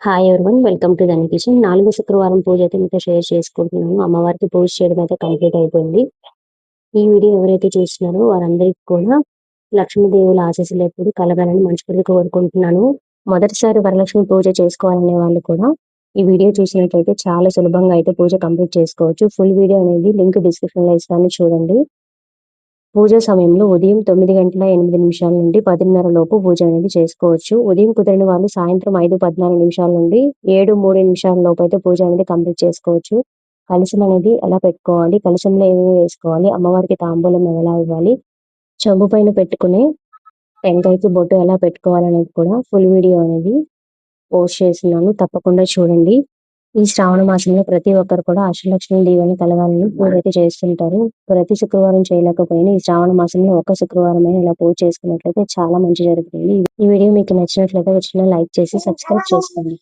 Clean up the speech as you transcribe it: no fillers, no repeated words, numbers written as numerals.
Hi everyone, welcome to Dhan kitchen. 4 శుక్రవారం పూజ అయితే మీతో షేర్ చేసుకుంటున్నాను. అమ్మవారికి పూజ చేయడం అయితే కంప్లీట్ అయిపోయింది. ఈ వీడియో ఎవరైతే చూస్తున్నారో వారందరికీ కూడా లక్ష్మీదేవుల ఆశీస్సులు ఎప్పుడు కలగాలని మనస్ఫూర్తిగా కోరుకుంటున్నాను. మొదటిసారి వరలక్ష్మి పూజ చేసుకోవాలనే వాళ్ళు కూడా ఈ వీడియో చూసినట్లయితే చాలా సులభంగా అయితే పూజ కంప్లీట్ చేసుకోవచ్చు. ఫుల్ వీడియో అనేది లింక్ డిస్క్రిప్షన్ లో ఇస్తాను, చూడండి. పూజ సమయంలో ఉదయం 9:08 నుండి 10:30 లోపు పూజ అనేది చేసుకోవచ్చు. ఉదయం కుదిరిన వాళ్ళు సాయంత్రం 5:14 నుండి 7:03 లోపు అయితే పూజ అనేది కంప్లీట్ చేసుకోవచ్చు. కలశం అనేది ఎలా పెట్టుకోవాలి, కలశంలో ఏమేమి వేసుకోవాలి, అమ్మవారికి తాంబూలం ఎలా ఇవ్వాలి, చెంబు పైన పెట్టుకునే టెంకాయకి బొట్టు ఎలా పెట్టుకోవాలి అనేది కూడా ఫుల్ వీడియో అనేది పోస్ట్ చేస్తున్నాను, తప్పకుండా చూడండి. ఈ శ్రావణ మాసంలో ప్రతి ఒక్కరు కూడా అష్టలక్ష్మి దీవెన కలగాలని పూజ అయితే చేస్తుంటారు. ప్రతి శుక్రవారం చేయలేకపోయినా ఈ శ్రావణ మాసంలో ఒక శుక్రవారం అయినా ఇలా పూజ చేసుకున్నట్లయితే చాలా మంచి జరుగుతుంది. ఈ వీడియో మీకు నచ్చినట్లయితే లైక్ చేసి సబ్స్క్రైబ్ చేసుకోండి.